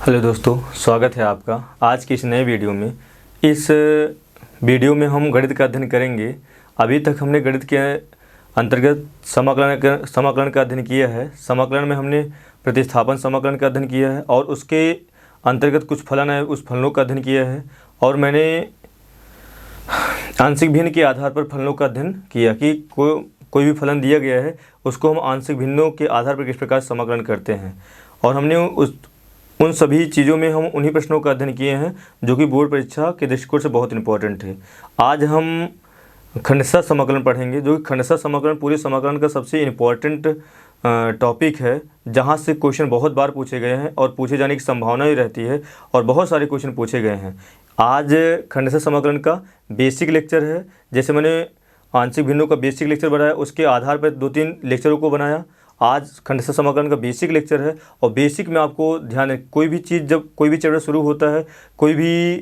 Hello दोस्तों, स्वागत है आपका आज की इस नए वीडियो में। इस वीडियो में हम गणित का अध्ययन करेंगे। अभी तक हमने गणित के अंतर्गत समाकलन का अध्ययन किया है। समाकलन में हमने प्रतिस्थापन समाकलन का अध्ययन किया है और उसके अंतर्गत कुछ फलन है, उस फलनों का अध्ययन किया है। और मैंने आंशिक भिन्न के आधार पर फलनों का अध्ययन किया कि कोई भी फलन दिया गया है उसको हम आंशिक भिन्नों के आधार पर किस प्रकार समाकलन करते हैं। और हमने उन सभी चीज़ों में हम उन्हीं प्रश्नों का अध्ययन किए हैं जो कि बोर्ड परीक्षा के दृष्टिकोण से बहुत इंपॉर्टेंट है। आज हम खंडशः समाकलन पढ़ेंगे, जो कि खंडशः समाकलन पूरे समाकलन का सबसे इम्पॉर्टेंट टॉपिक है, जहाँ से क्वेश्चन बहुत बार पूछे गए हैं और पूछे जाने की संभावना भी रहती है और बहुत सारे क्वेश्चन पूछे गए हैं। आज खंडशः समाकलन का बेसिक लेक्चर है। जैसे मैंने आंशिक भिन्नों का बेसिक लेक्चर बनाया, उसके आधार पर 2-3 लेक्चरों को बनाया। आज खंडशः समाकलन का बेसिक लेक्चर है। और बेसिक में आपको ध्यान है, कोई भी चीज़ जब कोई भी चैप्टर शुरू होता है, कोई भी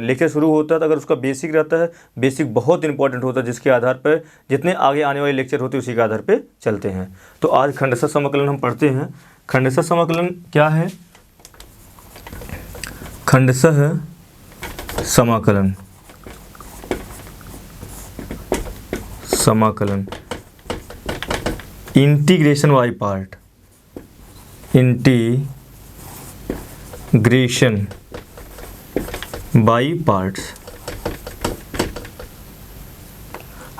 लेक्चर शुरू होता है, तो अगर उसका बेसिक रहता है, बेसिक बहुत इंपॉर्टेंट होता है, जिसके आधार पर जितने आगे आने वाले लेक्चर होते हैं उसी के आधार पर चलते हैं। तो आज खंडशः समाकलन हम पढ़ते हैं। खंडशः समाकलन क्या है? खंडशः समाकलन integration by part, integration by parts.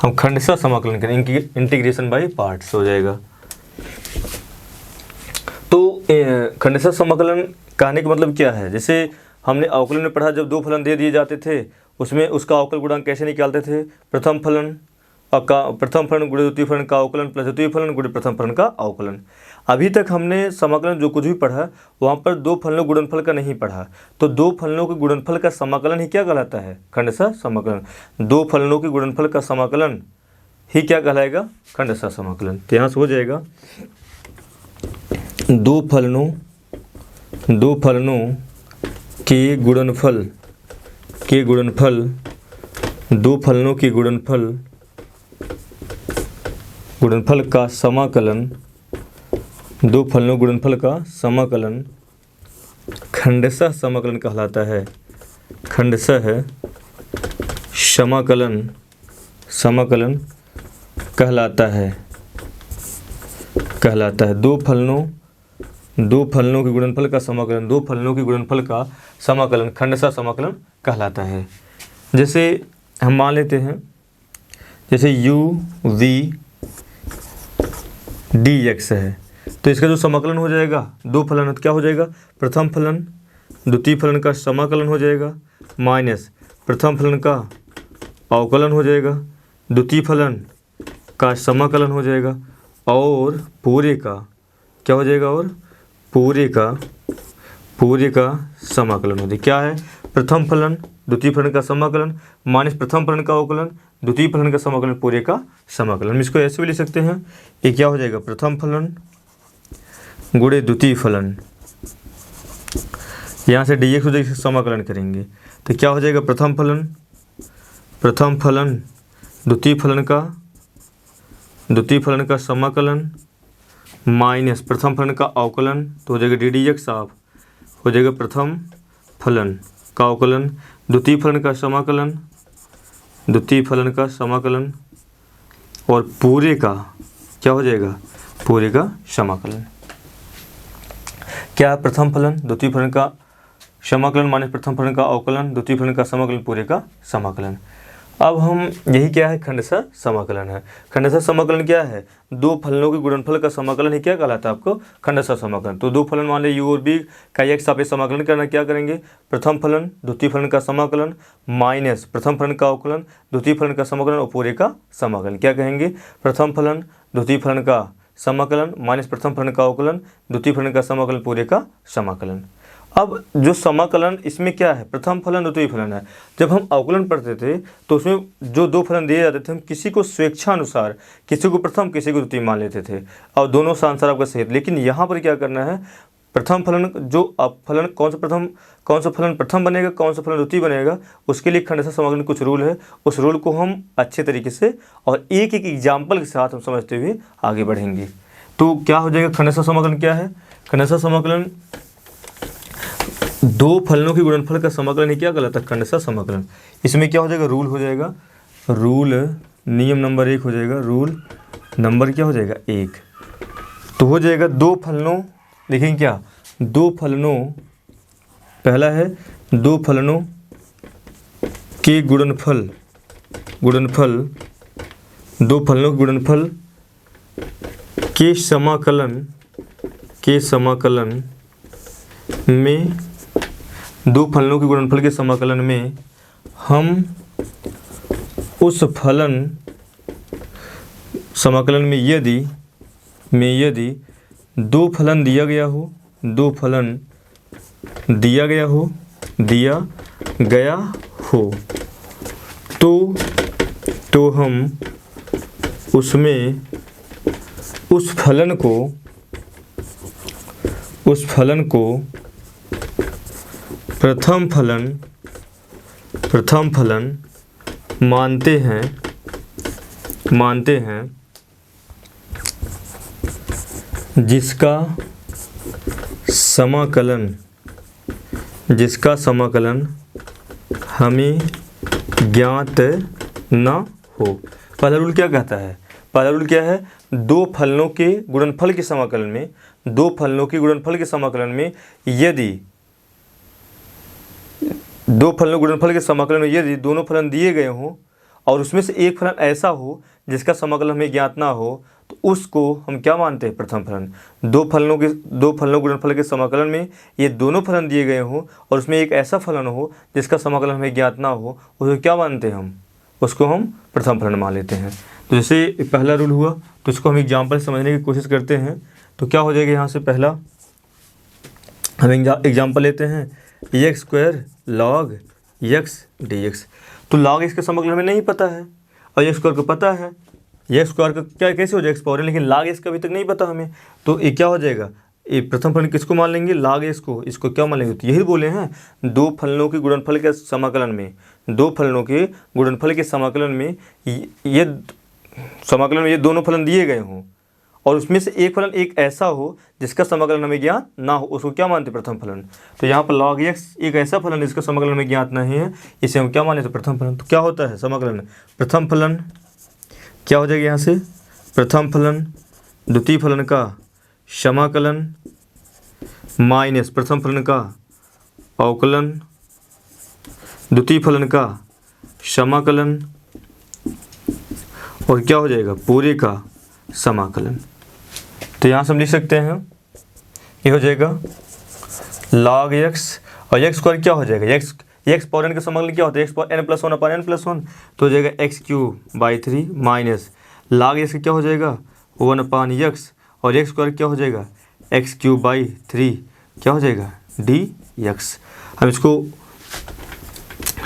हम खंडशः समाकलन करेंगे, इंटीग्रेशन बाय पार्ट्स हो जाएगा। तो खंडशः समाकलन कहने का मतलब क्या है? जैसे हमने अवकलन में पढ़ा, जब दो फलन दे दिए जाते थे उसमें उसका अवकल गुणांक कैसे निकालते थे? प्रथम फलन गुणे द्वितीय फलन का अवकलन प्लस द्वितीय फलन गुणे प्रथम फलन का अवकलन। अभी तक हमने समाकलन जो कुछ भी पढ़ा वहाँ पर दो फलनों गुणनफल का नहीं पढ़ा। तो दो फलनों के गुणनफल का समाकलन ही क्या कहलाता है? खंडशः समाकलन। दो फलनों के गुणनफल का समाकलन ही क्या कहलाएगा? खंडशः समाकलन। तो यहाँ से हो जाएगा दो फलनों के गुणनफल दो फलनों के गुणनफल का समाकलन, दो फलनों गुणनफल का समाकलन खंडशः समाकलन कहलाता है। खंडशः समाकलन कहलाता है। दो फलनों के गुणनफल का समाकलन खंडशः समाकलन कहलाता है। जैसे हम मान लेते हैं, जैसे u v dx है, तो इसका जो समाकलन हो जाएगा, दो फलन है तो क्या हो जाएगा? प्रथम फलन द्वितीय फलन का समाकलन हो जाएगा माइनस प्रथम फलन का अवकलन हो जाएगा, द्वितीय फलन का समाकलन हो जाएगा और पूरे का क्या हो जाएगा? और पूरे का समाकलन हो जाएगा। क्या है? प्रथम फलन द्वितीय फलन का समाकलन माइनस प्रथम फलन का अवकलन द्वितीय फलन का समाकलन पूरे का समाकलन। हम इसको ऐसे भी लिख सकते हैं, ये क्या हो जाएगा? प्रथम फलन गुणे द्वितीय फलन, यहाँ से dx हो जाएगा, समाकलन करेंगे तो क्या हो जाएगा? प्रथम फलन द्वितीय फलन का समाकलन माइनस प्रथम फलन का अवकलन, तो हो जाएगा ddx साफ हो जाएगा प्रथम फलन का अवकलन द्वितीय फलन का समाकलन और पूरे का क्या हो जाएगा? पूरे का समाकलन। क्या? प्रथम फलन द्वितीय फलन का समाकलन माइनस प्रथम फलन का अवकलन द्वितीय फलन का समाकलन पूरे का समाकलन। अब हम यही क्या है? खंडशः समाकलन है। खंडशः समाकलन क्या है? दो फलनों के गुणनफल का समाकलन ही क्या कहलाता है आपको? खंडशः समाकलन। तो दो फलन मान ले u और b का एक सापेक्ष समाकलन करना, क्या करेंगे? प्रथम फलन द्वितीय फलन का समाकलन माइनस प्रथम फलन का अवकलन द्वितीय फलन का समाकलन और पूरे का समाकलन। क्या कहेंगे? प्रथम फलन द्वितीय फलन का समाकलन माइनस प्रथम फलन का अवकलन द्वितीय फलन का समाकलन पूरे का समाकलन। अब जो समाकलन इसमें क्या है? प्रथम फलन द्वितीय फलन है। जब हम अवकलन पढ़ते थे तो उसमें जो दो फलन दिए जाते थे, हम किसी को स्वेच्छानुसार किसी को प्रथम किसी को द्वितीय मान लेते थे और दोनों का आंसर आपका सही। लेकिन यहाँ पर क्या करना है? प्रथम फलन जो फलन कौन सा फलन प्रथम बनेगा, कौन सा फलन द्वितीय बनेगा, उसके लिए खंडशः समाकलन कुछ रूल है। उस रूल को हम अच्छे तरीके से और एक एक एग्जाम्पल के साथ हम समझते हुए आगे बढ़ेंगे। तो क्या हो जाएगा? खंडशः समाकलन क्या है? खंडशः समाकलन दो फलनों के गुणनफल का समाकलन ही क्या कहलाता है? खंडशः समाकलन। इसमें क्या हो जाएगा? रूल हो जाएगा, रूल नियम नंबर 1 हो जाएगा, रूल नंबर क्या हो जाएगा? 1। तो हो जाएगा दो फलनों, देखेंगे क्या, दो फलनों, पहला है दो फलनों के गुणनफल, दो फलनों के गुणनफल के समाकलन में, दो फलनों के गुणनफल के समाकलन में हम उस फलन समाकलन में यदि दो फलन दिया गया हो तो हम उसमें उस फलन को प्रथम फलन मानते हैं जिसका समाकलन हमें ज्ञात न हो। पहला रूल क्या कहता है? पहला रूल क्या है? दो फलनों के गुणनफल के समाकलन में, यदि दो फलनों गुणनफल के समाकलन में यदि दोनों फलन दिए गए हों और उसमें से एक फलन ऐसा हो जिसका समाकलन हमें ज्ञात ना हो, तो उसको हम क्या मानते हैं? प्रथम फलन। दो फलनों गुणनफल के समाकलन में ये दोनों फलन दिए गए हों और उसमें एक ऐसा फलन हो जिसका समाकलन हमें ज्ञात ना हो, उसको क्या मानते हैं हम? उसको हम प्रथम फलन मान लेते हैं। तो जैसे पहला रूल हुआ, तो इसको हम एग्जाम्पल समझने की कोशिश करते हैं। तो क्या हो जाएगा यहाँ से? पहला हम एग्जाम्पल लेते हैं, x² log x dx। तो log x का समाकलन हमें नहीं पता है और x² को पता है, x² का क्या कैसे हो जाएगा? x पावर, लेकिन log x का अभी तक नहीं पता हमें। तो ये क्या हो जाएगा? ये प्रथम फलन किसको मान लेंगे? log x को। इसको क्या मान लेंगे? तो यही बोले हैं, दो फलनों के गुणनफल के समाकलन में, ये दोनों फलन दिए गए हों और उसमें से एक फलन एक ऐसा हो जिसका समाकलन हमें ज्ञात ना हो, उसको क्या मानते? प्रथम फलन। तो यहाँ पर log x एक ऐसा फलन जिसका समाकलन हमें ज्ञात नहीं है, इसे हम क्या माने? तो प्रथम फलन। तो क्या होता है समाकलन? प्रथम फलन क्या हो जाएगा यहाँ से? प्रथम फलन द्वितीय फलन का समाकलन माइनस प्रथम फलन का अवकलन, द्वितीय फलन का समाकलन, और क्या हो जाएगा? पूरे का समाकलन। तो यहाँ से हम लिख सकते हैं, ये हो जाएगा log x और x² क्या हो जाएगा? x पावर n का समाकलन क्या होता है? x पावर n+1/n+1, तो हो जाएगा x³/3 माइनस log x क्या हो जाएगा? 1/x और x² क्या हो जाएगा? x³/3 क्या हो जाएगा? dx। हम इसको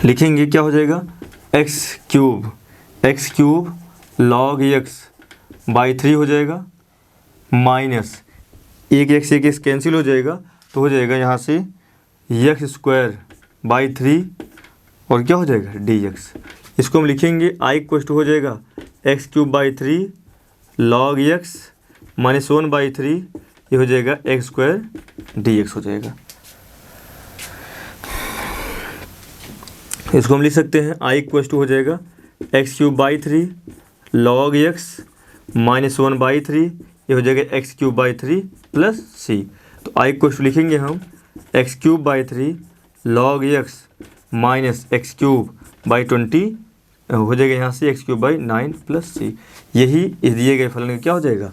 लिखेंगे, क्या हो जाएगा? x³ log x/3 हो जाएगा माइनस एक x कैंसिल हो जाएगा, तो हो जाएगा यहाँ से x²/3 और क्या हो जाएगा? dx। इसको हम लिखेंगे i हो जाएगा x³/3 log x माइनस 1/3, ये हो जाएगा x² dx हो जाएगा। इसको हम लिख सकते हैं i हो जाएगा x³/3 log x माइनस 1/3, ये हो जाएगा x³/3 प्लस c। तो i लिखेंगे हम x³/3 log x minus x³/20 हो जाएगा यहाँ से x³/9 प्लस c। यही इस दिए गए फलन का क्या हो जाएगा?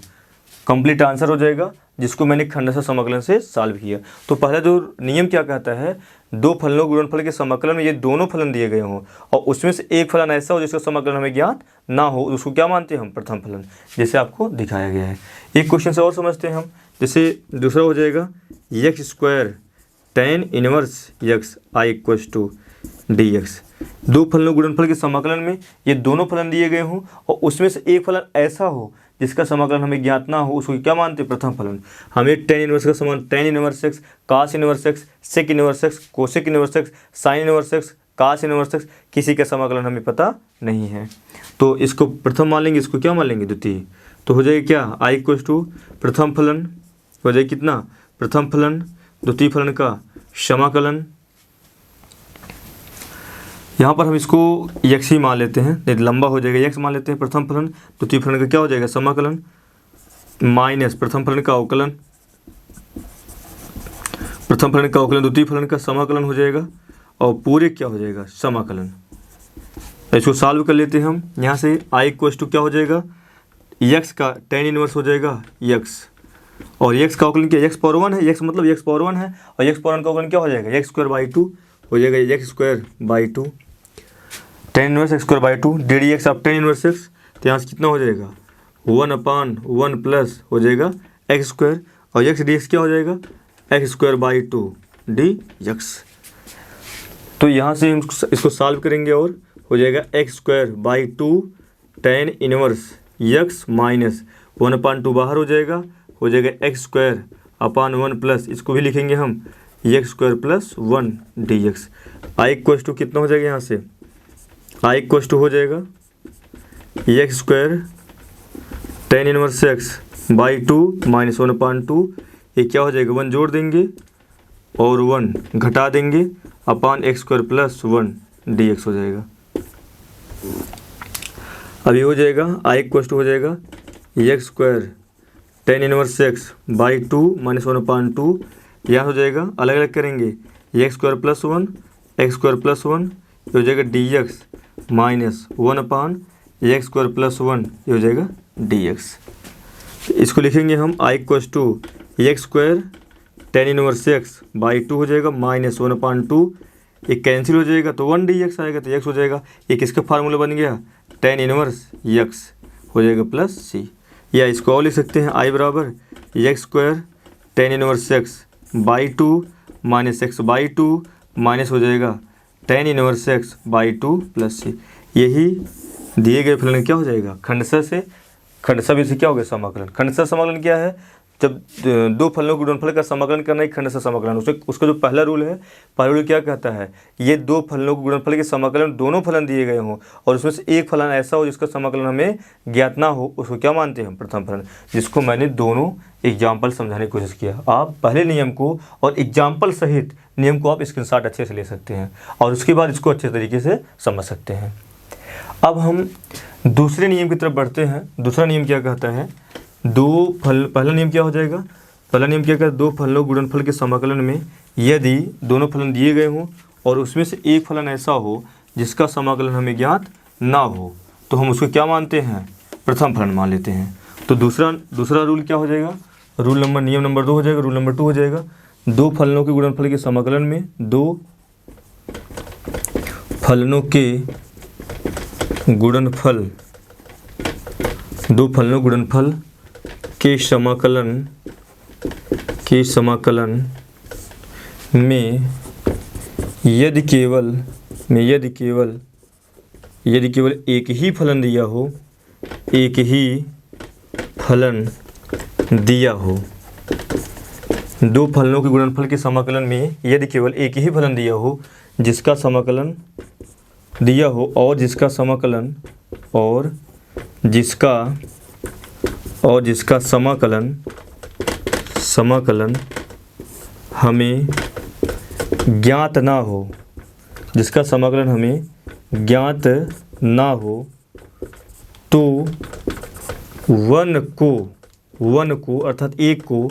कंप्लीट आंसर हो जाएगा, जिसको मैंने खंडशः समाकलन से सॉल्व किया। तो पहला जो नियम क्या कहता है? दो फलनों गुणनफल के समाकलन में ये दोनों फलन दिए गए हों और उसमें से एक फलन ऐसा हो जिसका समाकलन हमें ज्ञात ना हो, उसको क्या मानते हैं हम? प्रथम फलन, जैसे आपको दिखाया गया है। एक क्वेश्चन से और समझते हैं हम। जैसे दूसरा हो जाएगा x² tan 1x i dx। दो फलनों गुणनफल के समाकलन में ये दोनों फलन दिए गए हों और उसमें से एक फलन ऐसा हो जिसका समाकलन हमें ज्ञात ना हो, उसको क्या मानते हैं? प्रथम फलन। हमें tan 1 का समान tan 1x, cos 1x, sec 1x, cosec 1x, sin 1x, cos 1x, किसी का समाकलन हमें पता नहीं है, तो इसको प्रथम मान लेंगे, इसको क्या मान लेंगे? द्वितीय। तो हो जाएगा क्या? i प्रथम फलन हो जाएगा कितना? प्रथम फलन द्वितीय फलन का समाकलन, यहाँ पर हम इसको x ही मान लेते हैं, नहीं लंबा हो जाएगा, x मान लेते हैं प्रथम फलन, द्वितीय फलन का क्या हो जाएगा समाकलन, माइनस प्रथम फलन का अवकलन, प्रथम फलन का अवकलन द्वितीय फलन का समाकलन हो जाएगा, और पूरे क्या हो जाएगा समाकलन। तो इसको सॉल्व कर लेते हैं हम। यहाँ से i इक्वल्स टू क्या हो जाएगा, x का tan इनवर्स हो जाएगा x, और x का अवकलन क्या, x पावर 1 है, x मतलब x पावर 1 है, और x पावर 1 का अवकलन क्या हो जाएगा x स्क्वायर बाई 2 हो जाएगा, x square by 2, tan inverse x square by 2 D D x आप tan इनवर्स x, तो यहाँ से कितना हो जाएगा 1/1 प्लस हो जाएगा x स्क्वायर, और x डी एक्स क्या हो जाएगा x square by 2 D x. तो यहाँ से हम इसको सॉल्व करेंगे और हो जाएगा x square by 2 tan inverse x minus 1/2 बाहर हो जाएगा x स्क्वायर अपान 1 प्लस, इसको भी लिखेंगे हम x square plus 1 d x. I equals to कितना हो जाएगा, यहाँ से आई इक्वल्स टू हो जाएगा x square tan inverse x by 2 minus 1/2, ये क्या हो जाएगा 1 जोड़ देंगे और 1 घटा देंगे अपान x square plus 1 d x हो जाएगा। अभी हो जाएगा आई इक्वल्स टू हो जाएगा x square tan inverse x by 2 minus 1/2, यहाँ हो जाएगा अलग अलग करेंगे x square plus 1 x square plus 1, ये हो जाएगा D X minus 1/x square plus 1, ये हो जाएगा डी एक्स। इसको लिखेंगे हम I equals to x square tan inverse x by 2 हो जाएगा माइनस 1/2, ये कैंसिल हो जाएगा तो 1 डी एक्स आएगा, तो x हो जाएगा, ये किसका फार्मूला बन गया tan इनवर्स x हो जाएगा प्लस c, या इसको और लिख सकते हैं i बराबर x square tan inverse x by 2 minus x by 2 minus हो जाएगा tan inverse x by 2 plus c। यही दिए गए फलन क्या हो जाएगा खंडशः से, खंडशः भी से क्या हो गया समाकलन। खंडशः समाकलन क्या है, जब दो फलनों के गुणनफल का समाकलन करना है खंडशः समाकलन। उसका जो पहला रूल है, पहला रूल क्या कहता है, ये दो फलनों के गुणनफल के समाकलन दोनों फलन दिए गए हों और उसमें से एक फलन ऐसा हो जिसका समाकलन हमें ज्ञात ना हो, उसको क्या मानते हैं हम प्रथम फलन, जिसको मैंने दोनों एग्जाम्पल समझाने की कोशिश किया। आप पहले नियम को और एग्जाम्पल सहित नियम को आप स्क्रीनशॉट अच्छे से ले सकते हैं और उसके बाद इसको अच्छे तरीके से समझ सकते हैं। अब हम दूसरे नियम की तरफ बढ़ते हैं। दूसरा नियम क्या कहता है, पहला नियम क्या हो जाएगा, पहला नियम क्या कहता है, दो फलनों गुणनफल के समाकलन में यदि दोनों फलन दिए गए हों और उसमें से एक फलन ऐसा हो जिसका समाकलन हमें ज्ञात ना हो, तो हम उसको क्या मानते हैं, प्रथम फलन मान लेते हैं। तो दूसरा रूल क्या हो जाएगा, नियम नंबर 2 हो जाएगा। रूल नंबर 2 हो जाएगा, दो फलनों के गुणनफल के समाकलन में, दो फलनों के गुणनफल के समाकलन में यदि केवल एक ही फलन दिया हो, दो फलनों के गुणनफल के समाकलन में यदि केवल एक ही फलन दिया हो जिसका समाकलन दिया हो और जिसका समाकलन हमें ज्ञात ना हो, जिसका समाकलन हमें ज्ञात ना हो, तो वन को अर्थात एक को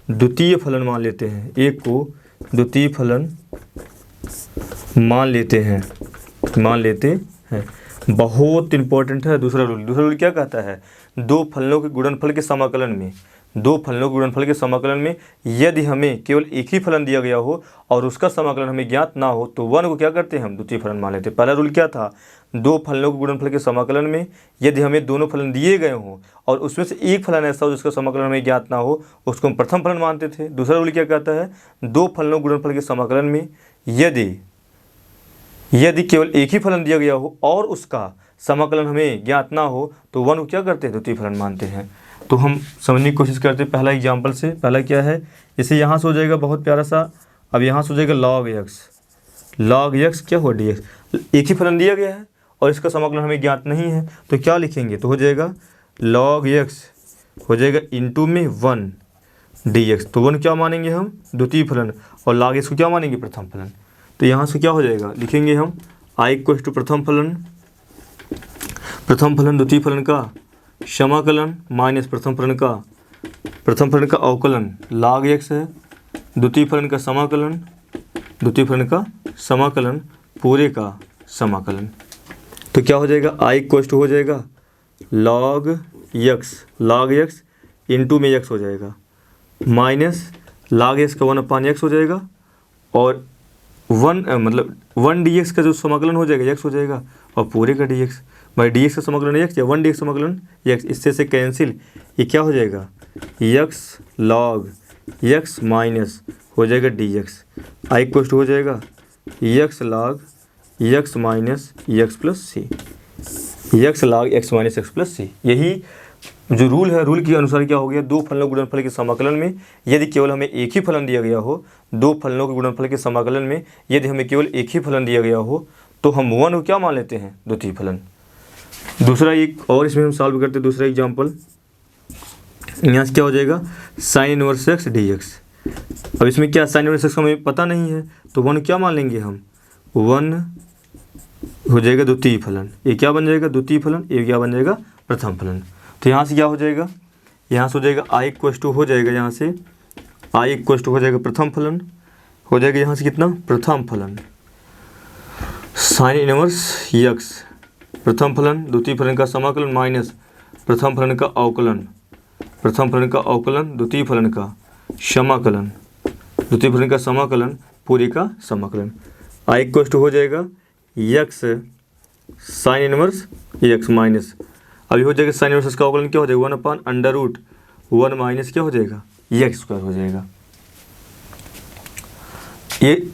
द्वितीय फलन मान लेते हैं, एक को द्वितीय फलन मान लेते हैं। बहुत इंपॉर्टेंट है दूसरा रूल क्या कहता है, दो फलनों के गुणनफल के समाकलन में यदि हमें केवल एक ही फलन दिया गया हो और उसका समाकलन हमें ज्ञात ना हो, तो वन को क्या करते हैं, हम द्वितीय फलन मान लेते हैं। पहला रूल क्या था, दो फलनों के गुणनफल के समाकलन में यदि हमें दोनों फलन दिए गए हों और उसमें से एक फलन ऐसा हो जिसका समाकलन हमें ज्ञात ना हो, उसको हम प्रथम फलन मानते थे। दूसरा रूल क्या कहता है, दो फलनों के गुणनफल के समाकलन में यदि केवल एक ही फलन दिया गया हो और उसका समाकलन हमें ज्ञात ना हो, तो वन को क्या करते हैं, द्वितीय फलन मानते हैं। तो हम समझने की कोशिश करते हैं पहला एग्जाम्पल से। पहला क्या है, जैसे यहाँ से हो जाएगा बहुत प्यारा सा, अब यहाँ से हो जाएगा log x क्या हो dx, एक ही फलन दिया गया है और इसका समाकलन हमें ज्ञात नहीं है, तो क्या लिखेंगे, तो हो जाएगा log x हो जाएगा इंटू में 1 dx। तो 1 क्या मानेंगे हम, द्वितीय फलन, और log x को क्या मानेंगे, प्रथम फलन। तो यहाँ से क्या हो जाएगा, लिखेंगे हम I इक्वल टू प्रथम फलन द्वितीय फलन का समाकलन माइनस प्रथम फलन का अवकलन log x है, द्वितीय फलन का समाकलन पूरे का समाकलन। तो क्या हो जाएगा, I इक्वल टू हो जाएगा log x इंटू में x हो जाएगा, माइनस log x का 1/x हो जाएगा, और 1 dx का जो समाकलन हो जाएगा x हो जाएगा, और पूरे का dx भाई dx का समाकलन x या 1 dx समाकलन x, इससे से कैंसिल, ये क्या हो जाएगा x log x माइनस हो जाएगा dx। I इक्वल टू हो जाएगा x log x minus x plus c, x log x minus x plus c। यही जो रूल है, रूल के अनुसार क्या हो गया, दो फलनों के गुणनफल के समाकलन में यदि केवल हमें एक ही फलन दिया गया हो, दो फलनों के गुणनफल के समाकलन में यदि हमें केवल एक ही फलन दिया गया हो, तो हम 1 को क्या मान लेते हैं, द्वितीय फलन। दूसरा एक और इसमें हम सॉल्व करते हैं, दूसरा एग्जाम्पल, यहाँ से क्या हो जाएगा साइन इनवर्स x dx। अब इसमें क्या साइन इनवर्स x हमें पता नहीं है, तो 1 क्या मान लेंगे हम, 1 हो जाएगा द्वितीय फलन, ये क्या बन जाएगा द्वितीय फलन, ये क्या बन जाएगा प्रथम फलन। तो यहाँ से क्या हो जाएगा, यहाँ से हो जाएगा I इक्वल टू हो जाएगा, यहाँ से I इक्वल टू हो जाएगा प्रथम फलन, हो जाएगा यहाँ से कितना, प्रथम फलन साइन इनवर्स x, प्रथम फलन द्वितीय फलन का समाकलन माइनस प्रथम फलन का अवकलन, द्वितीय फलन का समाकलन पूरे का समाकलन। I इक्वल टू हो जाएगा x sine inverse x minus, अभी हो जाएगा साइन इनवर्स का अवकलन क्या हो जाएगा 1/√1 माइनस क्या हो जाएगा x स्क्वायर हो जाएगा। ये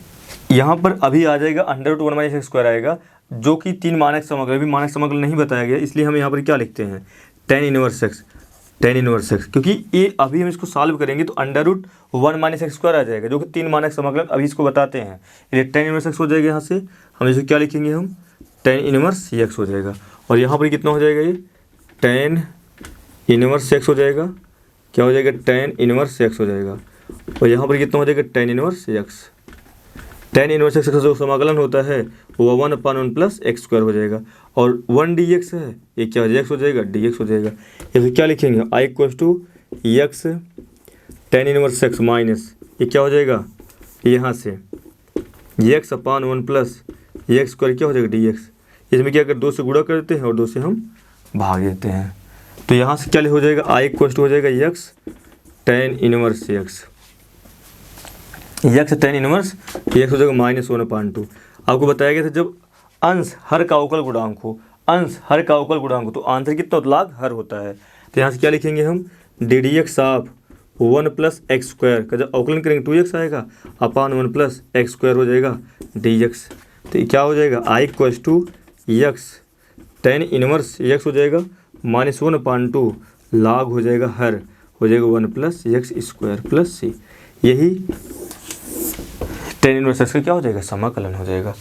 यहाँ पर अभी आ जाएगा √1 माइनस x स्क्वायर आएगा, जो कि 3 मानक समाकलन, अभी मानक समाकलन नहीं बताया गया, इसलिए हम यहाँ पर क्या लिखते हैं tan इनवर्स x, क्योंकि ये अभी हम इसको सॉल्व करेंगे तो √1 माइनस x स्क्वायर आ जाएगा, जो कि 3 मानक समाकलन अभी इसको बताते हैं, इसलिए tan इनवर्स x हो जाएगा। यहाँ से हम इसको क्या लिखेंगे, हम tan इनवर्स x हो जाएगा, और यहाँ पर कितना हो जाएगा, ये tan इनवर्स x हो जाएगा, क्या हो जाएगा tan इनवर्स x हो जाएगा, और यहाँ पर कितना हो जाएगा tan इनवर्स x का जो समाकलन होता है वो 1/1 प्लस x स्क्वायर हो जाएगा, और 1 dx है, ये क्या x हो जाएगा dx हो जाएगा। ये क्या लिखेंगे I equal to x tan inverse x minus ये क्या हो जाएगा, यहाँ से x/1 प्लस x स्क्वायर क्या हो जाएगा dx। इसमें क्या कर 2 से गुणा करते हैं और 2 से हम भाग देते हैं, तो यहाँ से क्या हो जाएगा I इक्वल टू हो जाएगा x tan inverse x tan inverse x हो जाएगा -1/2। आपको बताया गया था जब अंश हर का अवकल गुणांक हो, तो आंसर कितना log हर होता है। तो यहाँ से क्या लिखेंगे हम ddx of 1 plus X square का जब अवकलन करेंगे 2x आएगा, अपान 1 प्लस एक्स स्क्वायर हो जाएगा dx। तो ये क्या हो जाएगा I equal to x tan inverse x हो जाएगा -1/2 log हो जाएगा हर, हो जाएगा 1 plus X square plus c। यही tan इनवर्स x का क्या हो जाएगा, समाकलन हो जाएगा।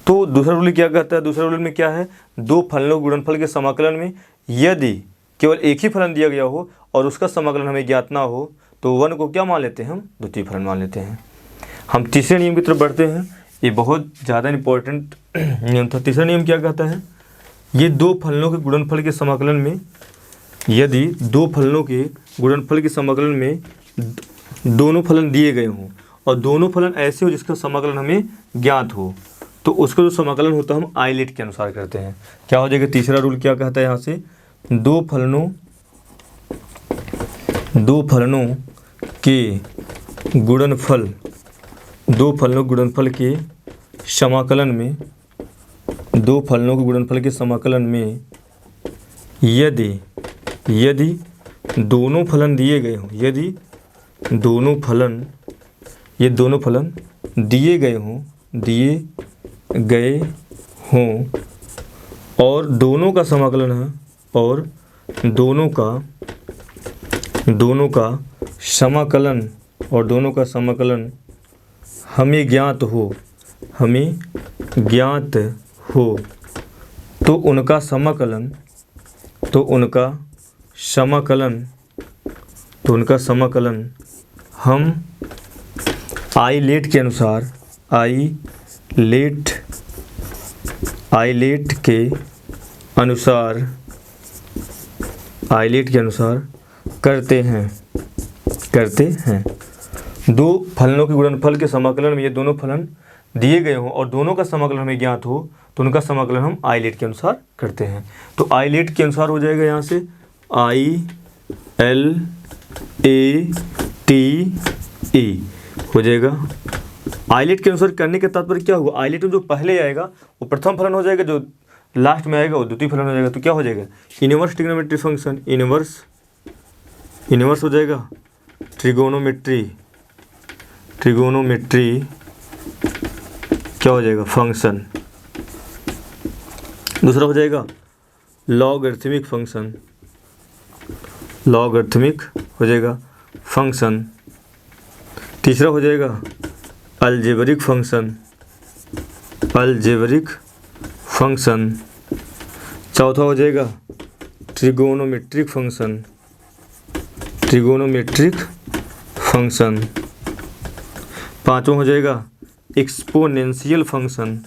तो दूसरा रूल क्या कहता है, दूसरा रूल में क्या है, दो फलनों गुणनफल के समाकलन में यदि केवल एक ही फलन दिया गया हो और उसका समाकलन हमें ज्ञात ना हो, तो 1 को क्या मान लेते हैं, हम द्वितीय फलन मान लेते हैं। हम तीसरे नियम की तरफ बढ़ते हैं, ये बहुत ज़्यादा इंपॉर्टेंट नियम था। तीसरा नियम क्या कहता है, ये दो फलनों के गुणनफल के समाकलन में, यदि दो फलनों के गुणनफल के समाकलन में दोनों फलन दिए गए हों और दोनों फलन ऐसे हो जिसका समाकलन हमें ज्ञात हो, तो उसका जो समाकलन होता है हम आइलेट के अनुसार करते हैं। क्या हो जाएगा, तीसरा रूल क्या कहता है यहाँ से, दो फलनों के गुणनफल के समाकलन में, दो फलनों के गुणनफल के समाकलन में यदि दोनों फलन दिए गए हों, यदि दोनों फलन दिए गए हों और दोनों का समाकलन है, और दोनों का समाकलन हमें ज्ञात हो, तो उनका समाकलन हम आइलेट के अनुसार आइलेट के अनुसार करते हैं। दो फलनों के गुणनफल के समाकलन में ये दोनों फलन दिए गए हों और दोनों का समाकलन हमें ज्ञात हो तो उनका समाकलन हम आइलेट के अनुसार करते हैं। तो आइलेट के अनुसार हो जाएगा यहाँ से ILATE हो जाएगा। आइलेट के अनुसार करने के तात्पर्य क्या हुआ, आइलेट में जो पहले आएगा वो प्रथम फलन हो जाएगा, जो लास्ट में आएगा वो द्वितीय फलन हो जाएगा। तो क्या हो जाएगा, इनवर्स ट्रिग्नोमेट्री फंक्शन, इनवर्स हो जाएगा ट्रिगोनोमेट्री क्या हो जाएगा, फंक्शन। दूसरा हो जाएगा लॉगरिथमिक हो जाएगा फंक्शन। तीसरा हो जाएगा अलजेब्रिक फंक्शन। चौथा हो जाएगा ट्रिगोनोमेट्रिक फंक्शन। पांचवा हो जाएगा एक्सपोनेंशियल फंक्शन।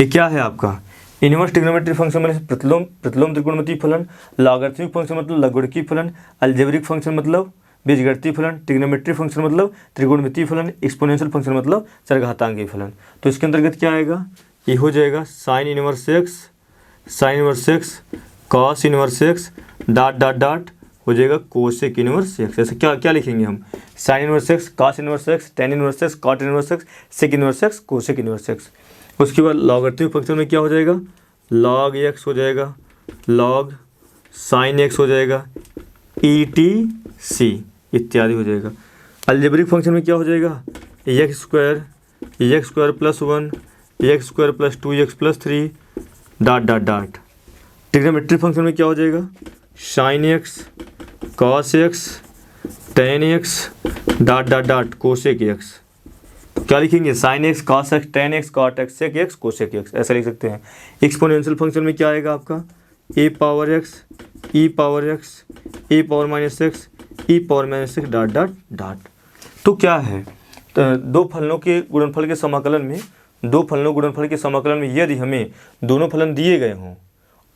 ये क्या है आपका, इनवर्स ट्रिग्नोमेट्री फंक्शन मतलब प्रतिलोम त्रिकोणमितीय फलन, लॉगरिथमिक फंक्शन मतलब लघुगणकीय फलन, अलजेब्रिक फंक्शन मतलब बीजगणितीय फलन, ट्रिग्नोमेट्री फंक्शन मतलब त्रिकोणमितीय फलन, एक्सपोनेंशियल फंक्शन मतलब चरघातांकीय फलन। तो इसके अंतर्गत क्या आएगा, ये हो जाएगा sine inverse x cos inverse x dot हो जाएगा कोसेक इनवर्स एक्स। ऐसे क्या लिखेंगे हम, sine inverse x, cos inverse x, tan inverse x, cot inverse x, sec inverse x, cosec inverse x. उसके बाद लॉगरिथमिक फंक्शन में क्या हो जाएगा, लॉग एक्स हो जाएगा, लॉग साइन एक्स हो जाएगा, ETC इत्यादि हो जाएगा। अलजेब्रिक फंक्शन में क्या हो जाएगा, x square plus 1, x square plus 2x plus 3 dot. Trigonometry function में क्या हो जाएगा, sine x cos x tan x dot cosec x. क्या लिखेंगे, sine x cos x tan x cot x sec x cosec x, ऐसा लिख सकते हैं। एक्सपोनेंशियल फंक्शन में क्या आएगा आपका, ए power x E power x ए power minus x E power minus x dot. तो क्या है, तो दो फलनों के गुणनफल के समाकलन में यदि हमें दोनों फलन दिए गए हों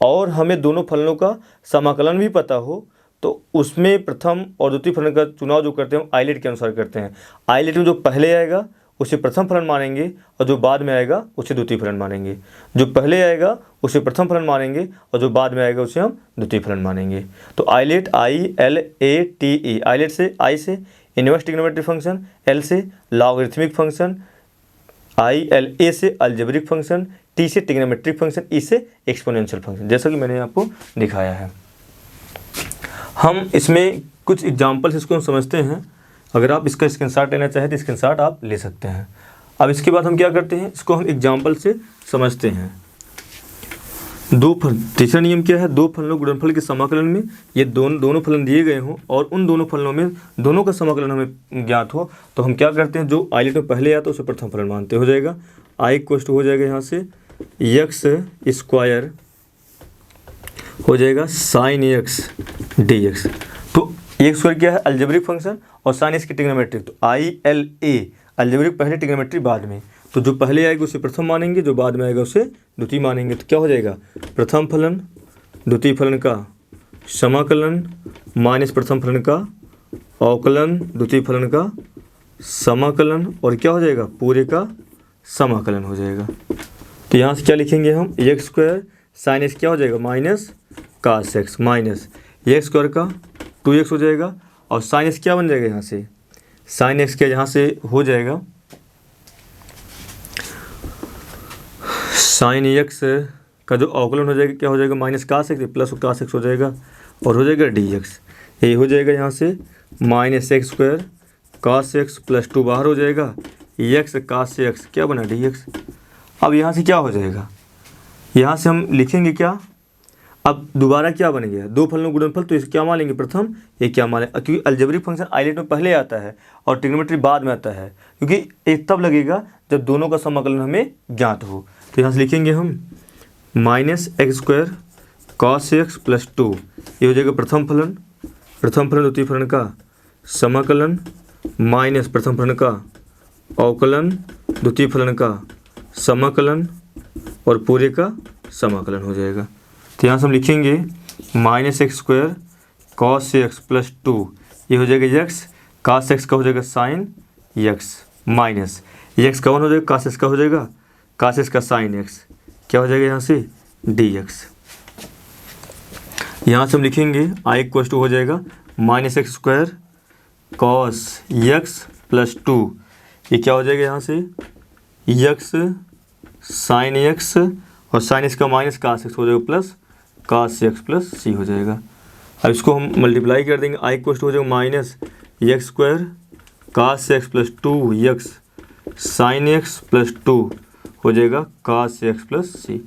और हमें दोनों फलनों का समाकलन भी पता हो तो उसमें प्रथम और द्वितीय फलन का चुनाव जो करते हैं हम आइलेट के अनुसार करते हैं। आइलेट में जो पहले आएगा उसे प्रथम फलन मानेंगे और जो बाद में आएगा उसे द्वितीय फलन मानेंगे। जो पहले आएगा उसे प्रथम फलन मानेंगे और जो बाद में आएगा उसे हम द्वितीय फलन मानेंगे। तो आइलेट ILATE, आइलेट से I से इनवर्स ट्रिग्नोमेट्री फंक्शन, L से लॉगरिथमिक फंक्शन, ILA से अलजेब्रिक फंक्शन, T से ट्रिग्नोमेट्रिक फंक्शन, E से एक्सपोनेंशियल फंक्शन, जैसा कि मैंने आपको दिखाया है। हम इसमें कुछ एग्जाम्पल्स इसको हम समझते हैं। अगर आप इसका स्क्रीनशॉट लेना चाहें तो स्क्रीनशॉट आप ले सकते हैं। अब इसके बाद हम क्या करते हैं, इसको हम एग्जाम्पल से समझते हैं। तीसरा नियम क्या है, दो फलनों गुणनफल के समाकलन में ये दोनों फलन दिए गए हों और उन दोनों फलनों में दोनों का समाकलन हमें ज्ञात हो तो हम क्या करते हैं, जो आइलेट में पहले आया तो उसे प्रथम फलन मानते हो जाएगा। I = हो जाएगा यहाँ से एक्स स्क्वायर हो जाएगा साइन एक्स dx। तो एक्स स्क्वायर क्या है, अलजेब्रिक फंक्शन और साइन एक्स की ट्रिग्नोमेट्रिक। तो ILA अलजेब्रिक पहले ट्रिग्नोमेट्री बाद में, तो जो पहले आएगा उसे प्रथम मानेंगे, जो बाद में आएगा उसे द्वितीय मानेंगे। तो क्या हो जाएगा, प्रथम फलन द्वितीय फलन का समाकलन माइनस प्रथम फलन का अवकलन द्वितीय फलन का समाकलन और क्या हो जाएगा, पूरे का समाकलन हो जाएगा। तो यहाँ से क्या लिखेंगे हम, एक्स स्क्वायर साइन एक्स क्या हो जाएगा minus cos x minus x square का 2x हो जाएगा और साइन एक्स क्या बन जाएगा, यहाँ से साइन एक्स क्या यहाँ से हो जाएगा साइन एक्स का जो अवकलन हो जाएगा क्या हो जाएगा, minus cos x plus cos x हो जाएगा और हो जाएगा dx। ये हो जाएगा यहाँ से माइनस एक्स स्क्वायर कास एक्स प्लस 2 बाहर हो जाएगा, एक्स कास एक्स क्या बना dx। अब यहाँ से क्या हो जाएगा, यहाँ से हम लिखेंगे क्या, अब दोबारा क्या बन गया, दो फलनों गुणनफल, तो इसे क्या मान लेंगे प्रथम, ये क्या मान लेंगे, क्योंकि अलजेब्रिक फंक्शन आइलेट में पहले आता है और ट्रिग्नोमेट्री बाद में आता है, क्योंकि एक तब लगेगा जब दोनों का समाकलन हमें ज्ञात हो। तो यहाँ से लिखेंगे हम minus x square cos x plus 2, ये हो जाएगा प्रथम फलन द्वितीय फलन का समाकलन माइनस प्रथम फलन का अवकलन द्वितीय फलन का समाकलन और पूरे का समाकलन हो जाएगा। तो यहाँ से हम लिखेंगे -x² cos x प्लस 2, ये हो जाएगा x, cos x का हो जाएगा sin x माइनस x का 1 हो जाएगा, cos x का हो जाएगा cos x का sin x, क्या हो जाएगा यहाँ से dx। यहाँ से हम लिखेंगे i = हो जाएगा -x² cos x प्लस 2, ये क्या हो जाएगा यहाँ से x sin x और sin x का माइनस cos x हो जाएगा plus cos x plus c हो जाएगा। अब इसको हम मल्टीप्लाई कर देंगे, i = हो जाएगा -x² cos x plus 2x sin x plus 2 हो जाएगा cos x प्लस c,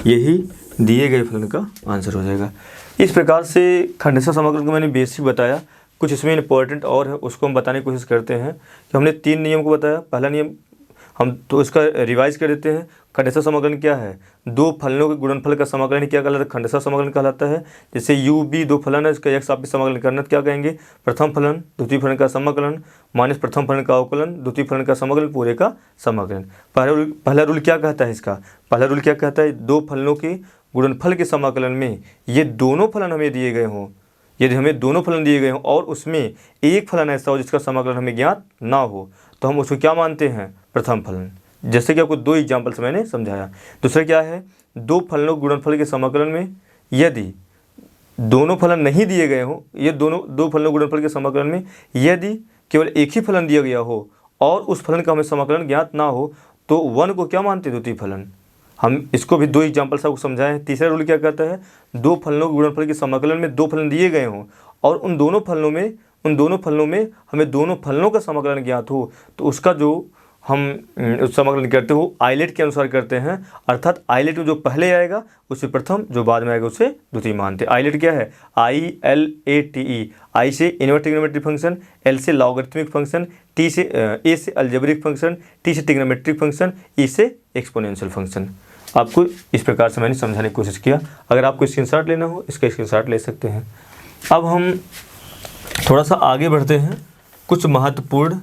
यही दिए गए फलन का आंसर हो जाएगा। इस प्रकार से खंडशः समाकलन को मैंने बेसिक बताया, कुछ इसमें इंपॉर्टेंट और है उसको हम बताने की कोशिश करते हैं कि हमने 3 नियम को बताया। पहला नियम हम तो इसका रिवाइज कर देते हैं। खंडशः समाकलन क्या है? दो फलनों के गुणनफल का समाकलन क्या कहलाता है? खंडशः समाकलन कहलाता है। जैसे u b दो फलन है, इसका x आप भी समाकलन करना क्या कहेंगे? प्रथम फलन द्वितीय फलन का समाकलन माइनस प्रथम फलन का अवकलन द्वितीय फलन का समाकलन पूरे का समाकलन। पहला रूल क्या कहता है इसका? पहला रूल क्या कहता है? दो फलनों के गुणनफल के समाकलन में ये दोनों फलन हमें दिए गए हों, यदि हमें दोनों फलन दिए गए हों और उसमें एक फलन ऐसा हो जिसका समाकलन हमें ज्ञात ना हो, तो हम उसको क्या मानते हैं? प्रथम फलन। जैसे कि आपको 2 एग्जाम्पल्स मैंने समझाया। दूसरा क्या है? दो फलनों के गुणनफल के समाकलन में यदि दोनों फलन नहीं दिए गए हों, ये दो फलनों के गुणनफल के समाकलन में यदि केवल एक ही फलन दिया गया हो और उस फलन का हमें समाकलन ज्ञात ना हो, तो 1 को क्या मानते हैं? द्वितीय फलन। हम इसको भी 2 एग्जाम्पल्स आपको समझाएं। तीसरा रूल क्या कहता है? दो फलनों के गुणनफल के समाकलन में दो फलन दिए गए हों और उन दोनों फलनों में हमें दोनों फलनों का समाकलन ज्ञात हो, तो उसका जो हम उस समाकलन करते हो आइलेट के अनुसार करते हैं। अर्थात आइलेट में जो पहले आएगा उसे प्रथम, जो बाद में आएगा उसे द्वितीय मानते हैं। आइलेट क्या है? ILATE। आई से इनवर्स ट्रिग्नोमेट्रिक फंक्शन, एल से लॉगरिथमिक फंक्शन, टी से ए से अलजेब्रिक फंक्शन, टी से ट्रिग्नोमेट्रिक फंक्शन, ई से एक्सपोनेंशियल फंक्शन। आपको इस प्रकार से मैंने समझाने की कोशिश किया। अगर आपको स्क्रीनशॉट लेना हो इसका स्क्रीनशॉट ले सकते हैं। अब हम थोड़ा सा आगे बढ़ते हैं, कुछ महत्वपूर्ण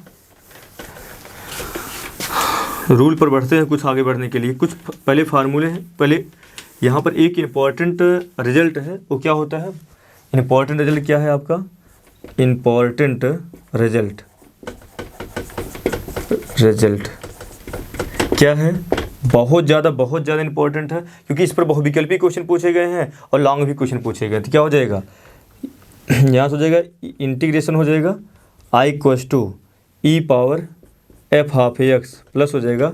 रूल पर बढ़ते हैं। कुछ आगे बढ़ने के लिए कुछ पहले फार्मूले हैं। पहले यहाँ पर एक इम्पॉर्टेंट रिजल्ट है, वो क्या होता है? इम्पॉर्टेंट रिजल्ट क्या है आपका? इम्पॉर्टेंट रिजल्ट क्या है? बहुत ज़्यादा इंपॉर्टेंट है, क्योंकि इस पर बहुविकल्पी क्वेश्चन पूछे गए हैं और लॉन्ग भी क्वेश्चन पूछे गए। तो क्या हो जाएगा? यहाँ से हो जाएगा इंटीग्रेशन हो जाएगा i = e⁻f ½ x प्लस हो जाएगा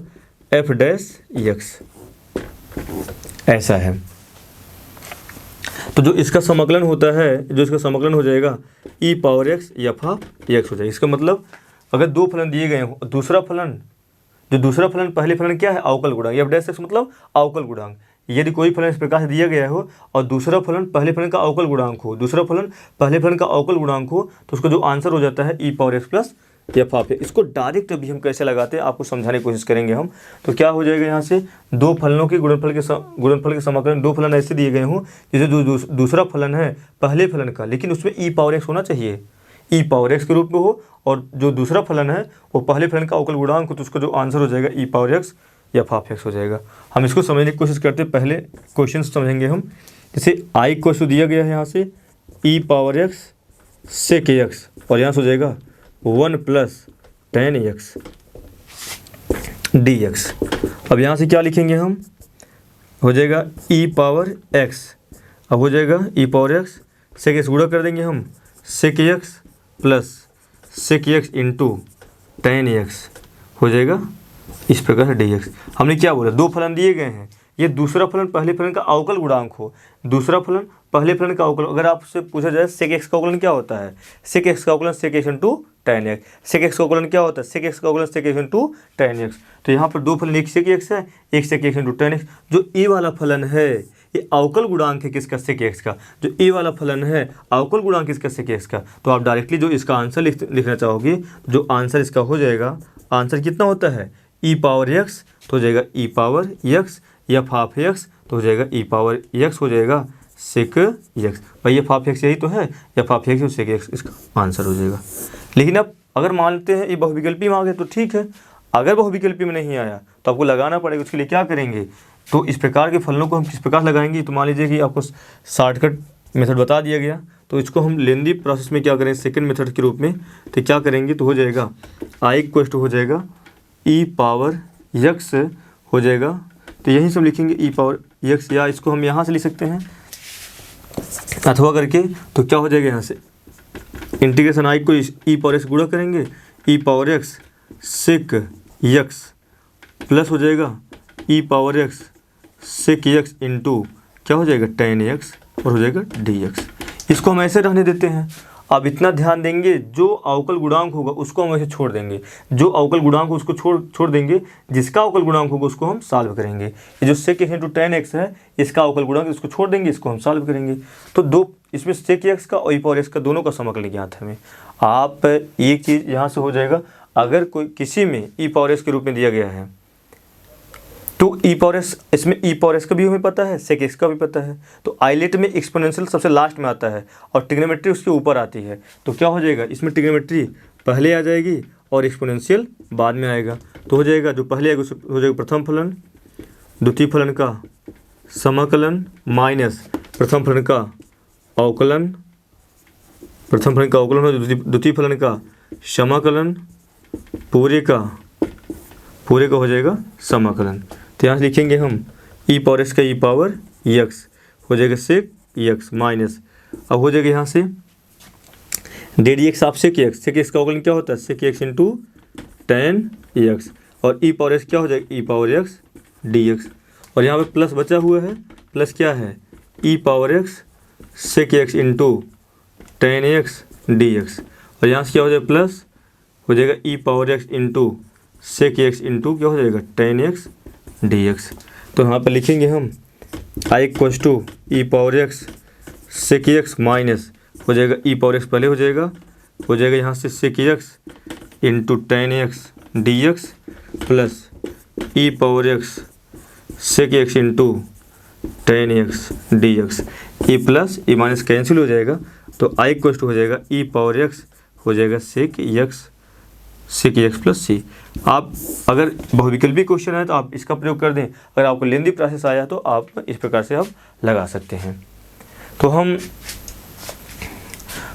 f'(x), ऐसा है। तो जो इसका समाकलन होता है, जो इसका समाकलन हो जाएगा e⁻x f(x) हो जाएगा। इसका मतलब अगर दो फलन दिए गए हों, दूसरा फलन पहले फलन क्या है? अवकल गुणांक। f'(x) मतलब अवकल गुणांक। यदि कोई फलन इस प्रकार से दिया गया हो और दूसरा फलन पहले फलन का अवकल गुणांक हो, तो उसका जो आंसर हो जाता है e⁻x प्लस f(x). इसको डायरेक्ट अभी हम कैसे लगाते हैं आपको समझाने की कोशिश करेंगे हम। तो क्या हो जाएगा? यहाँ से दो फलनों के गुणनफल के समाकलन, दो फलन ऐसे दिए गए हों जैसे जो दूसरा फलन है पहले फलन का, लेकिन उसमें e⁻x होना चाहिए, e⁻x के रूप में हो, और जो दूसरा फलन है वो पहले फलन का अवकल गुणांक हो, तो उसका जो आंसर हो जाएगा e⁻x f(x) हो जाएगा। हम इसको समझने की कोशिश करते हैं। पहले क्वेश्चन समझेंगे हम। जैसे i को दिया गया है यहाँ से e⁻x sec x, और यहाँ से हो जाएगा 1 + tan x dx। अब यहाँ से क्या लिखेंगे हम? हो जाएगा e⁻x, अब हो जाएगा e⁻x sec x, गुणा कर देंगे हम sec x plus sec x into tan x हो जाएगा इस प्रकार से dx। हमने क्या बोला? दो फलन दिए गए हैं, ये दूसरा फलन पहले फलन का अवकल गुणांक हो, दूसरा फलन पहले फलन का अवकल। अगर आपसे पूछा जाए sec x का अवकलन क्या होता है? sec x का अवकलन sec x into tan x। sec x का अवकलन क्या होता है? sec x का अवकलन sec x into tan x। तो यहाँ पर दो फलन, एक sec x है, एक sec x into tan x। जो ए वाला फलन है ये अवकल गुणांक है किसका? sec x का। जो ए वाला फलन है अवकल गुणांक किसका? sec x का। तो आप डायरेक्टली जो इसका आंसर लिखना चाहोगे, जो आंसर इसका हो जाएगा, आंसर कितना होता है? e⁻x, तो हो जाएगा e⁻x f(x), तो हो जाएगा e⁻x हो जाएगा सेक एक्स। भाई एफ ऑफ एक्स यही तो है, f of x sec x इसका आंसर हो जाएगा। लेकिन अब अगर मान लेते हैं ये बहुविकल्पी में आ गए तो ठीक है, अगर बहुविकल्पी में नहीं आया तो आपको लगाना पड़ेगा। उसके लिए क्या करेंगे, तो इस प्रकार के फलनों को हम किस प्रकार लगाएंगे, तो मान लीजिए कि आपको शॉर्टकट मेथड बता दिया गया, तो इसको हम लेंदी प्रोसेस में क्या करें, सेकंड मेथड के रूप में, तो क्या करेंगे, तो हो जाएगा आई इक्वल टू हो जाएगा ई पावर एक्स हो जाएगा। तो यही सब लिखेंगे ई पावर एक्स, या इसको हम यहाँ से लिख सकते हैं अथवा करके, तो क्या हो जाएगा यहाँ से इंटीग्रेशन आई को ई पावर एक्स गुणा करेंगे, E power X sec X plus हो जाएगा ई power X sec x into क्या हो जाएगा टेन एक्स और हो जाएगा डी एक्स। इसको हम ऐसे रहने देते हैं। अब इतना ध्यान देंगे, जो अवकल गुणांक होगा उसको हम ऐसे छोड़ देंगे, जो अवकल गुणांक हो उसको छोड़ देंगे, जिसका अवकल गुणांक होगा उसको हम सॉल्व करेंगे। ये जो sec x into tan x है, इसका अवकल गुणांक इसको छोड़ देंगे, इसको हम सॉल्व करेंगे। तो दो इसमें सेक एक्स का और ई पावर एक्स का दोनों का समाकलन ज्ञात है हमें। आप एक चीज़ यहाँ से हो जाएगा, अगर कोई किसी में ई पावर एक्स के रूप में दिया गया है तो ई पावर एक्स, इसमें ई पावर एक्स का भी हमें पता है, सेक एक्स का भी पता है, तो आइलेट में एक्सपोनेंशियल सबसे लास्ट में आता है और ट्रिग्नोमेट्री उसके ऊपर आती है। तो क्या हो जाएगा, इसमें ट्रिग्नोमेट्री पहले आ जाएगी और एक्सपोनेंशियल बाद में आएगा। तो हो जाएगा जो पहले आएगा हो जाएगा प्रथम फलन द्वितीय फलन का समाकलन माइनस प्रथम फलन का अवकलन, प्रथम फलन का अवकलन हो द्वितीय फलन का समाकलन, पूरे का हो जाएगा समाकलन। तो यहाँ से लिखेंगे हम ई पावर एक्स का ई पावर एक्स हो जाएगा सेक एक्स माइनस, अब हो जाएगा यहाँ से डी डी एक्स आप सेक एक्स का अवकलन क्या होता है sec x into tan x, और ई पावर एक्स क्या हो जाएगा ई पावर एक्स डी एक्स, और यहाँ पे प्लस बचा हुआ है, प्लस क्या है E power X sec x into tan X D x, और यहाँ से क्या हो जाएगा प्लस हो जाएगा ई power X into sec x into क्या हो जाएगा टेन एक्स डी एक्स। तो यहाँ पर लिखेंगे हम I equal to E power X sec X minus हो जाएगा ई पावर एक्स पहले हो जाएगा यहाँ से sec x into tan X D X plus E power X sec x into tan X D X, E plus E minus cancel हो जाएगा, तो आई इक्वल टू हो जाएगा ई पावर एक्स हो जाएगा सेक एक्स प्लस सी। आप अगर बहुविकल्पी क्वेश्चन है तो आप इसका प्रयोग कर दें, अगर आपको लेंदी प्रोसेस आया तो आप इस प्रकार से आप लगा सकते हैं। तो हम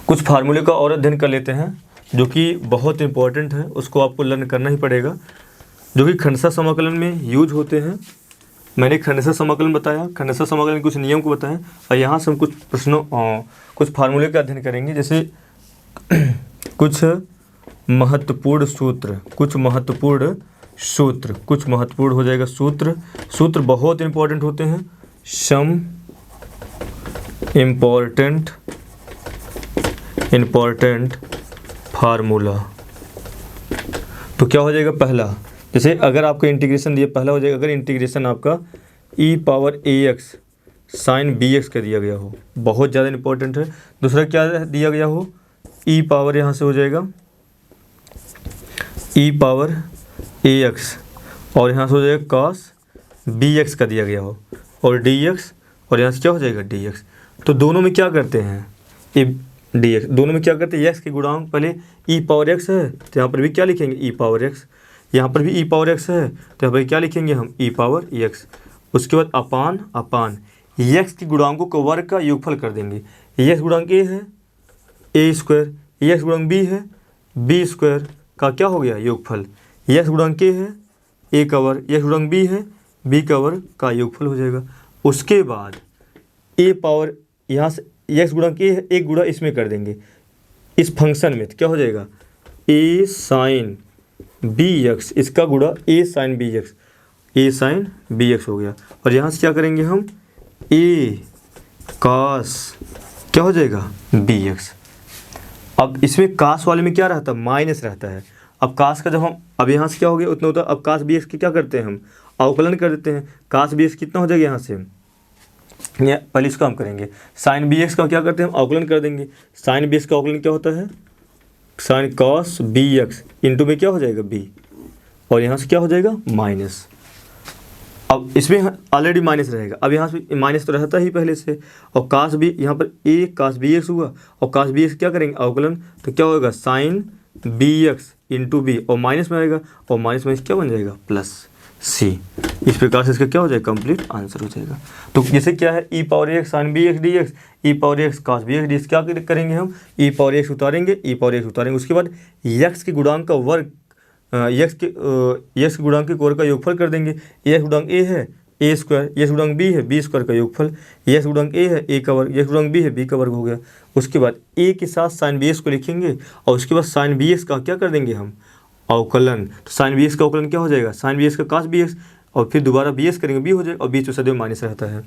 कुछ फार्मूले का और अध्ययन कर लेते हैं जो कि बहुत इंपॉर्टेंट है, उसको आपको लर्न करना ही पड़ेगा, जो कि खंडशः समाकलन में यूज होते हैं। मैंने खंडशः समाकलन बताया, खंडशः समाकलन कुछ नियम को बताएं, और यहाँ से हम कुछ प्रश्नों कुछ फार्मूले का अध्ययन करेंगे, जैसे कुछ महत्वपूर्ण हो जाएगा सूत्र बहुत इंपॉर्टेंट होते हैं। सम इम्पॉर्टेंट फार्मूला, तो क्या हो जाएगा पहला, जैसे अगर आपका इंटीग्रेशन दिया, पहला हो जाएगा अगर इंटीग्रेशन आपका ई power A X sine B x का दिया गया हो, बहुत ज़्यादा इंपॉर्टेंट है। दूसरा क्या दिया गया हो, ई पावर यहाँ से हो जाएगा ई पावर ए एक्स और यहाँ से हो जाएगा कॉस बी एक्स का दिया गया हो, और डी एक्स और यहाँ से क्या हो जाएगा डी एक्स। तो दोनों में क्या करते हैं, ये डी एक्स दोनों में क्या करते हैं, एक्स के गुणांक पहले ई पावर एक्स है तो यहाँ पर भी क्या लिखेंगे ई पावर एक्स, यहाँ पर भी ई पावर एक्स है तो यहाँ पर क्या लिखेंगे हम ई पावर एक्स, उसके बाद अपान एक्स के गुणांकों को वर्ग का योगफल कर देंगे। एक्स गुणांक ए है ए स्क्वायर, एक्स गुणांक बी है बी स्क्वायर का क्या हो गया योगफल, एक्स गुणांक ए है ए का वर्ग, एक्स गुणांक बी है बी का वर्ग का योगफल हो जाएगा। उसके बाद ए पावर यहाँ से एक्स गुणांक ए है, एक गुणा इसमें कर देंगे इस फंक्शन में, तो क्या हो जाएगा ए साइन बी एक्स, इसका गुणा ए साइन बी एक्स हो गया, और यहाँ से क्या करेंगे हम ए कॉस क्या हो जाएगा बी एक्स। अब इसमें कास वाले में क्या रहता है माइनस रहता है, अब कास का जब हम अब यहाँ से क्या हो गया उतना होता है, अब कास बी एक्स की क्या करते हैं हम अवकलन कर देते हैं, कास बी एक्स कितना हो जाएगा यहाँ से, पहले इसको हम करेंगे साइन बी एक्स का क्या करते हैं हम अवकलन कर देंगे, साइन बी एक्स का अवकलन क्या होता है sine cos b x into में क्या हो जाएगा बी, और यहाँ से क्या हो जाएगा माइनस, अब इसमें ऑलरेडी माइनस रहेगा, अब यहाँ से माइनस तो रहता ही पहले से, और काश भी यहाँ पर ए काश बी एक्स हुआ, और काश बी एक्स क्या करेंगे अवकलन, तो क्या होगा sine B x into b, और माइनस में आएगा, और माइनस में क्या बन जाएगा प्लस सी। इस प्रकार से इसका क्या हो जाएगा कंप्लीट आंसर हो जाएगा। तो जैसे क्या है E power X sine B X D X, E power X cos B X D X, क्या करेंगे हम ई पावर एक्स उतारेंगे, ई पावर एक्स उतारेंगे, उसके बाद यक्स के गुणांक का वर्ग, यक्स के गुणांक के वर्ग का योगफल कर देंगे। यक्स गुणांक ए है ए स्क्वायर, यक्स गुणांक बी है बी स्क्वायर का योगफल, यक्स गुणांक ए है ए का वर्ग, यक्स गुणांक बी है बी का वर्ग हो गया। उसके बाद ए के साथ साइन बी एक्स को लिखेंगे, और उसके बाद साइन बी एक्स का क्या कर देंगे हम अवकलन। तो साइन बी एक्स का अवकलन क्या हो जाएगा साइन बी एक्स का काश बी एक्स, और फिर दोबारा बी एक्स करेंगे बी हो जाएगा, और बीच में सदैव माइनस रहता है।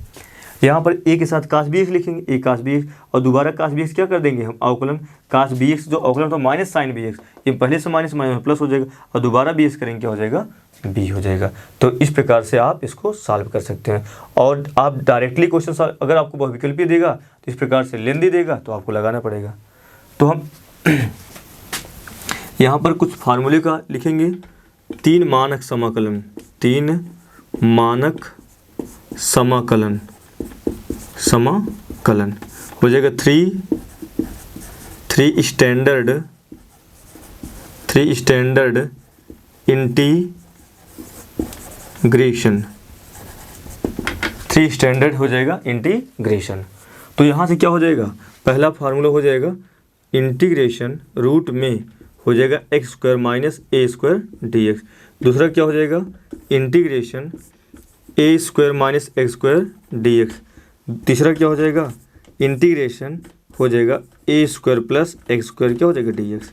यहाँ पर ए के साथ काश बी एक्स लिखेंगे ए काश बी एक्स, और दोबारा काश बी एक्स क्या कर देंगे हम अवकलन काश बी एक्स जो अवकलन था माइनस साइन बी एक्स, ये पहले से माइनस माइनस प्लस हो जाएगा, और दोबारा बी एक्स करेंगे क्या हो जाएगा बी हो जाएगा। तो इस प्रकार से आप इसको सॉल्व कर सकते हैं। और आप डायरेक्टली क्वेश्चन अगर आपको बहुविकल्पी देगा तो इस प्रकार से लेंदी देगा तो आपको लगाना पड़ेगा। तो हम यहाँ पर कुछ फार्मूले का लिखेंगे। 3 मानक समाकलन, 3 मानक समाकलन हो जाएगा 3 स्टैंडर्ड इंटीग्रेशन, 3 स्टैंडर्ड हो जाएगा इंटीग्रेशन। तो यहाँ से क्या हो जाएगा पहला फार्मूला हो जाएगा इंटीग्रेशन रूट में हो जाएगा x square minus A square D X. दूसरा क्या हो जाएगा integration A square minus x square D X. तीसरा क्या हो जाएगा इंटीग्रेशन हो जाएगा A square plus X square क्या हो जाएगा डी एक्स।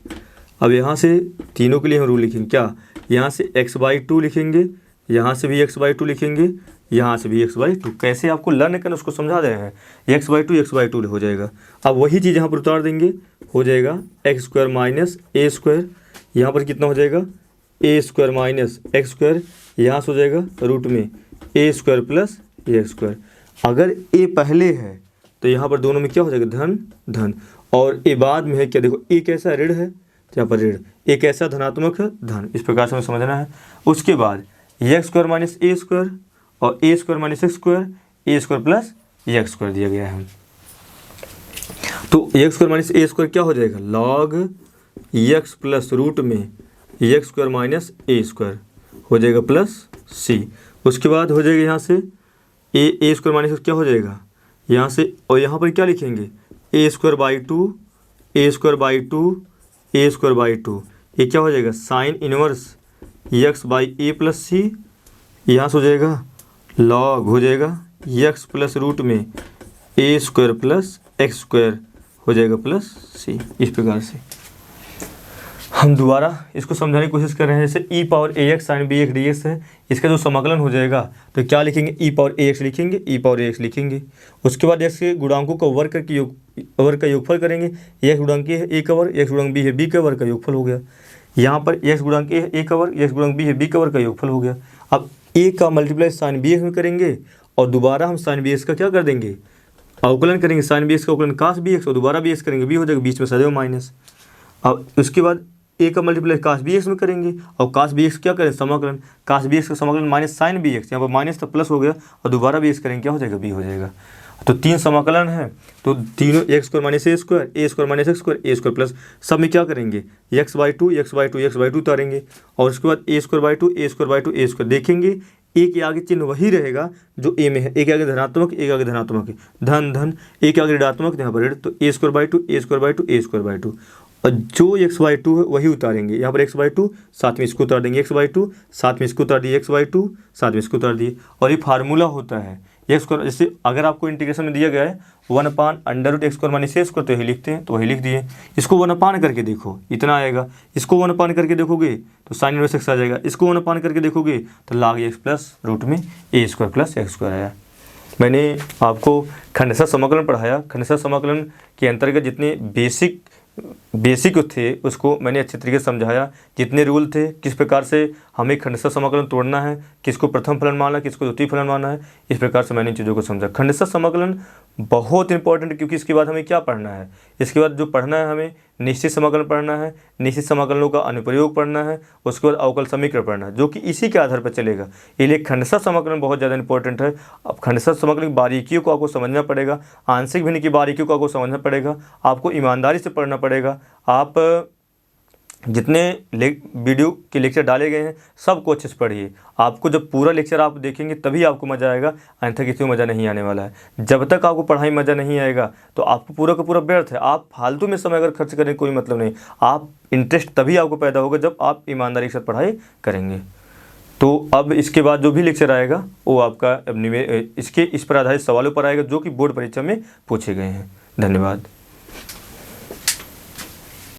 अब यहाँ से तीनों के लिए हम रूल लिखेंगे, क्या यहाँ से x/2 लिखेंगे, यहाँ से भी x/2 लिखेंगे, यहाँ से भी x/2। कैसे आपको लर्न करना उसको समझा दे रहे हैं। x/2 हो जाएगा। अब वही चीज़ यहाँ पर उतार देंगे, हो जाएगा x square minus A square, यहाँ पर कितना हो जाएगा A square minus x square, यहाँ से हो जाएगा रूट में ए स्क्वायर प्लस एक्स स्क्वायर। अगर ए पहले है तो यहाँ पर दोनों में क्या हो जाएगा धन धन, और ए बाद में है क्या देखो ए कैसा ऋण है तो यहाँ पर ऋण, ए कैसा धनात्मक है धन। इस प्रकार से हमें समझना है। उसके बाद x square minus A square और ए square minus x square, A square plus X square दिया गया है। तो x square minus A square क्या हो जाएगा लॉग एक्स प्लस रूट में x square minus A square हो जाएगा प्लस सी। उसके बाद हो जाएगा यहाँ से ए स्क्वायर माइनस क्या हो जाएगा यहाँ से, और यहाँ पर क्या लिखेंगे A square by two A square by two A square by two, ये क्या हो जाएगा sine inverse X by A plus C. यहाँ से हो जाएगा लॉग हो जाएगा एक्स प्लस रूट में ए स्क्वायर प्लस एक्स स्क्वायर हो जाएगा प्लस सी। इस प्रकार से हम दोबारा इसको समझाने की कोशिश कर रहे हैं। जैसे E power A X sine B X D X है, इसका जो समाकलन हो जाएगा तो क्या लिखेंगे ई पावर ए एक्स लिखेंगे, ई पावर ए एक्स लिखेंगे। उसके बाद एक्स के गुणांकों का वर्ग करके वर्ग का योगफल करेंगे। एक्स गुणांक ए है ए का वर्ग, एक्स गुणांक बी है बी का वर्ग का योगफल हो गया। यहाँ पर एक्स गुणांक ए है ए का वर्ग, एक्स गुणांक बी है बी का वर्ग का योगफल हो गया। अब ए का मल्टीप्लाई साइन बी एक्स में करेंगे, और दोबारा हम साइन बी एक्स का क्या कर देंगे अवकलन करेंगे। साइन बी एक्स का अवकलन काश बी एक्स, और दोबारा बी एक्स करेंगे बी हो जाएगा, बीच में सदैव माइनस। अब उसके बाद ए का मल्टीप्लाई काश बी एक्स में करेंगे, और काश बी एक्स क्या करें समाकलन, काश बी एक्स का समाकलन माइनस साइन बी एक्स, यहाँ पर माइनस तो प्लस हो गया, और दोबारा बी एक्स करेंगे क्या हो जाएगा बी हो जाएगा। तो 3 समाकलन है, तो तीनों X square minus A square minus x square, A square plus सब में क्या करेंगे x/2 उतारेंगे, और उसके बाद A square by two A square देखेंगे। ए के आगे चिन्ह वही रहेगा जो ए में है, ए के आगे धनात्मक ए के आगे धनात्मक है धन धन, ए के आगे ऋणात्मक यहाँ पर ऋण, तो ए स्क्वायर बाई टू, और जो x/2 है वही उतारेंगे। यहाँ पर x/2 साथ में इसको उतार देंगे, x/2 साथ में इसको उतार दिए, x/2 साथ में इसको उतार दिए। और ये फार्मूला होता है एक्स स्क्वायर, जैसे अगर आपको इंटीग्रेशन में दिया गया है 1/√x square minus A square तो यही लिखते हैं, तो वही लिख दिए। इसको 1/, करके देखो इतना आएगा, इसको 1/, करके देखोगे तो साइन इनवर्स एक्स आ जाएगा, इसको 1/, करके देखोगे तो log x प्लस रूट में ए स्क्वायर प्लस एक्स स्क्वायर आया। मैंने आपको खंडशः समाकलन पढ़ाया। खंडशः समाकलन के अंतर्गत जितने बेसिक थे उसको मैंने अच्छे तरीके से समझाया, जितने रूल थे, किस प्रकार से हमें खंडशः समाकलन तोड़ना है, किसको प्रथम फलन मानना है, किसको द्वितीय फलन मानना है, इस प्रकार से मैंने इन चीज़ों को समझा। खंडशः समाकलन बहुत इंपॉर्टेंट है, क्योंकि इसके बाद हमें क्या पढ़ना है, इसके बाद जो पढ़ना है हमें निश्चित समाकलन पढ़ना है, निश्चित समाकलनों का अनुप्रयोग पढ़ना है, उसके बाद अवकल समीकरण पढ़ना है, जो कि इसी के आधार पर चलेगा। इसलिए खंडशः समाकलन बहुत ज़्यादा इंपॉर्टेंट है। अब खंडशः समाकलन की बारीकियों को आपको समझना पड़ेगा, आंशिक भिन्न की बारीकियों को आपको समझना पड़ेगा, आपको ईमानदारी से पढ़ना पड़ेगा। आप जितने वीडियो के लेक्चर डाले गए हैं सबको अच्छे से पढ़िए। आपको जब पूरा लेक्चर आप देखेंगे तभी आपको मज़ा आएगा, अन्यथा किसी को मज़ा नहीं आने वाला है। जब तक आपको पढ़ाई मज़ा नहीं आएगा तो आपको पूरा का पूरा व्यर्थ है। आप फालतू में समय अगर खर्च करें कोई मतलब नहीं। आप इंटरेस्ट तभी आपको पैदा होगा जब आप ईमानदारी के साथ पढ़ाई करेंगे। तो अब इसके बाद जो भी लेक्चर आएगा वो आपका इस पर आधारित सवालों पर आएगा, जो कि बोर्ड परीक्षा में पूछे गए हैं। धन्यवाद।